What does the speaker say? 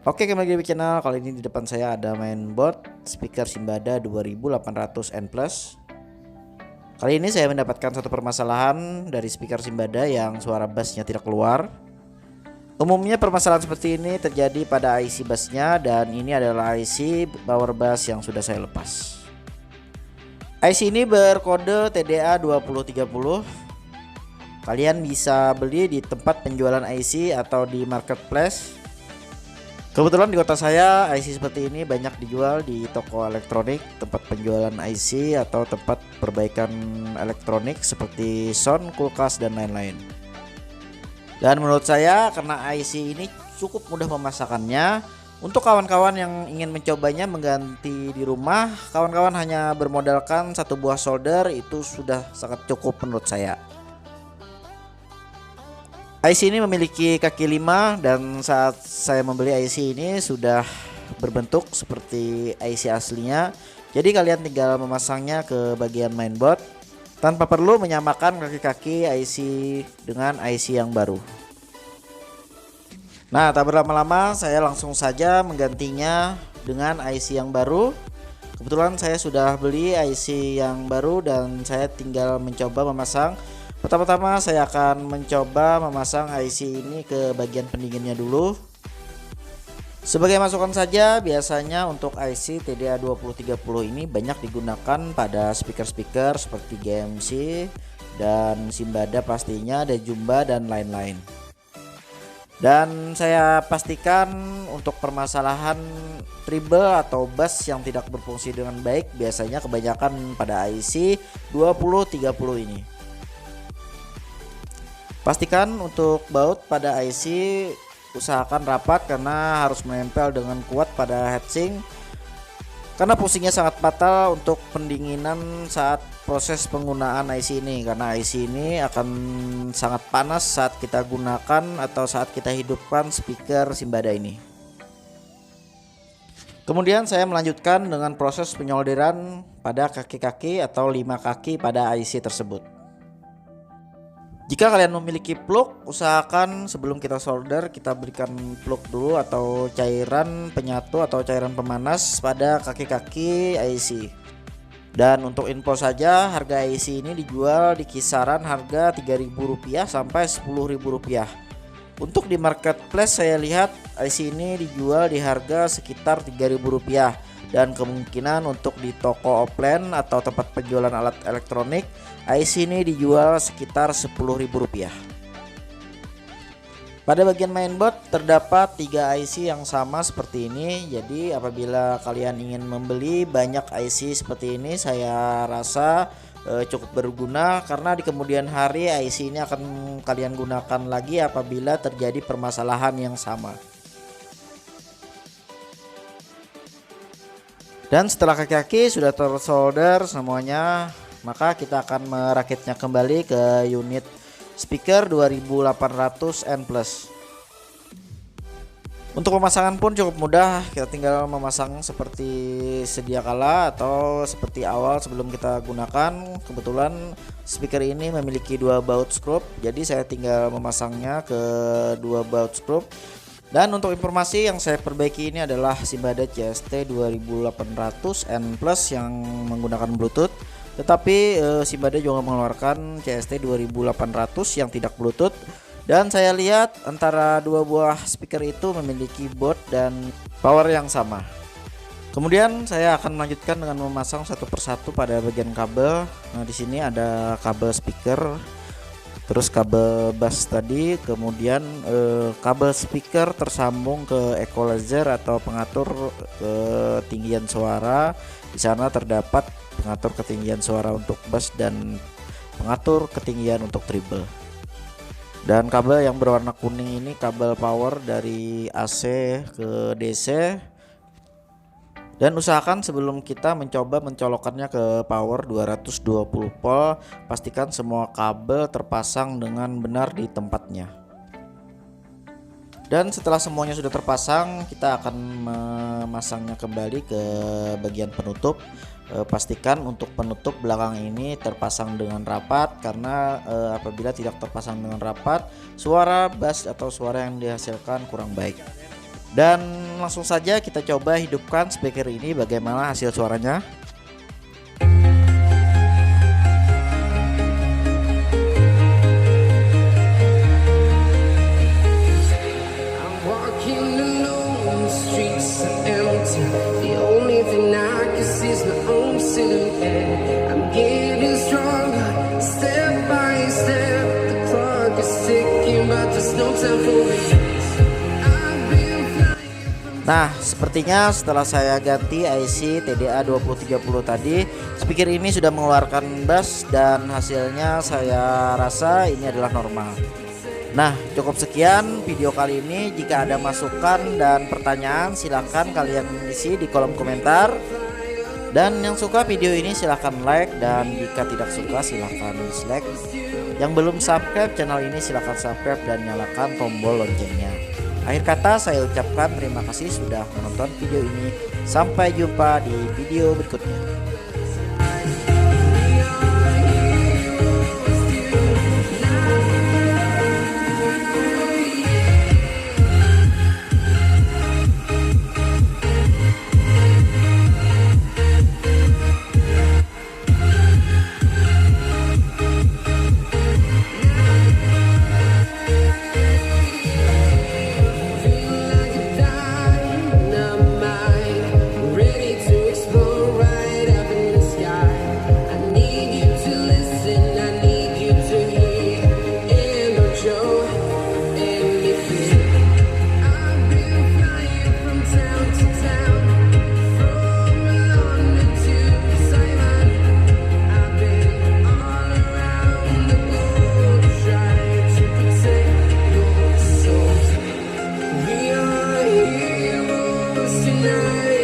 Oke, kembali lagi di channel. Kali ini di depan saya ada mainboard speaker Simbada 2800N Plus. Kali ini saya mendapatkan satu permasalahan dari speaker Simbada yang suara bassnya tidak keluar. Umumnya permasalahan seperti ini terjadi pada IC bassnya, dan ini adalah IC power bass yang sudah saya lepas. IC ini berkode TDA 2030. Kalian bisa beli di tempat penjualan IC atau di marketplace. Kebetulan di kota saya IC seperti ini banyak dijual di toko elektronik, tempat penjualan IC atau tempat perbaikan elektronik seperti sound, kulkas, dan lain-lain. Dan menurut saya karena IC ini cukup mudah pemasakannya, untuk kawan-kawan yang ingin mencobanya mengganti di rumah, kawan-kawan hanya bermodalkan satu buah solder itu sudah sangat cukup menurut saya. IC ini memiliki kaki 5 dan saat saya membeli IC ini sudah berbentuk seperti IC aslinya. Jadi kalian tinggal memasangnya ke bagian mainboard tanpa perlu menyamakan kaki-kaki IC dengan IC yang baru. Nah, tak berlama-lama saya langsung saja menggantinya dengan IC yang baru. Kebetulan saya sudah beli IC yang baru dan saya tinggal mencoba memasang. Pertama-tama saya akan mencoba memasang IC ini ke bagian pendinginnya dulu. Sebagai masukan saja, biasanya untuk IC TDA 2030 ini banyak digunakan pada speaker-speaker seperti GMC dan Simbada pastinya, ada Jumba dan lain-lain. Dan saya pastikan untuk permasalahan treble atau bass yang tidak berfungsi dengan baik biasanya kebanyakan pada IC 2030 ini. Pastikan untuk baut pada IC usahakan rapat karena harus menempel dengan kuat pada heatsink, karena fungsinya sangat fatal untuk pendinginan saat proses penggunaan IC ini, karena IC ini akan sangat panas saat kita gunakan atau saat kita hidupkan speaker Simbada ini. Kemudian saya melanjutkan dengan proses penyolderan pada kaki-kaki atau 5 kaki pada IC tersebut. Jika kalian memiliki plug, usahakan sebelum kita solder kita berikan plug dulu atau cairan penyatu atau cairan pemanas pada kaki-kaki IC. Dan untuk info saja, harga IC ini dijual di kisaran harga Rp3.000 sampai Rp10.000. Untuk di marketplace saya lihat IC ini dijual di harga sekitar Rp3.000, dan kemungkinan untuk di toko offline atau tempat penjualan alat elektronik IC ini dijual sekitar Rp10.000. Pada bagian mainboard terdapat 3 IC yang sama seperti ini. Jadi apabila kalian ingin membeli banyak IC seperti ini, saya rasa cukup berguna, karena di kemudian hari IC ini akan kalian gunakan lagi apabila terjadi permasalahan yang sama. Dan setelah kaki-kaki sudah tersolder semuanya, maka kita akan merakitnya kembali ke unit speaker 2800N Plus. Untuk pemasangan pun cukup mudah, kita tinggal memasang seperti sedia kala atau seperti awal sebelum kita gunakan. Kebetulan speaker ini memiliki 2 baut skrup, jadi saya tinggal memasangnya ke 2 baut skrup. Dan untuk informasi yang saya perbaiki ini adalah Simbada CST 2800N Plus yang menggunakan Bluetooth. Tetapi Simbada juga mengeluarkan CST 2800 yang tidak Bluetooth. Dan saya lihat antara 2 buah speaker itu memiliki baut dan power yang sama. Kemudian saya akan melanjutkan dengan memasang satu persatu pada bagian kabel. Nah, di sini ada kabel speaker, terus kabel bass tadi, kemudian kabel speaker tersambung ke equalizer atau pengatur ketinggian suara. Di sana terdapat pengatur ketinggian suara untuk bass dan pengatur ketinggian untuk treble. Dan kabel yang berwarna kuning ini kabel power dari AC ke DC. Dan usahakan sebelum kita mencoba mencolokkannya ke power 220 volt, pastikan semua kabel terpasang dengan benar di tempatnya. Dan setelah semuanya sudah terpasang, kita akan memasangnya kembali ke bagian penutup. Pastikan untuk penutup belakang ini terpasang dengan rapat, karena apabila tidak terpasang dengan rapat, suara bass atau suara yang dihasilkan kurang baik. Dan langsung saja kita coba hidupkan speaker ini, bagaimana hasil suaranya. Nah, sepertinya setelah saya ganti IC TDA 2030 tadi, speaker ini sudah mengeluarkan bass dan hasilnya saya rasa ini adalah normal. Nah, cukup sekian video kali ini. Jika ada masukan dan pertanyaan, silahkan kalian isi di kolom komentar. Dan yang suka video ini silahkan like, dan jika tidak suka silahkan dislike. Yang belum subscribe channel ini silahkan subscribe dan nyalakan tombol loncengnya. Akhir kata saya ucapkan terima kasih sudah menonton video ini. Sampai jumpa di video berikutnya. Tonight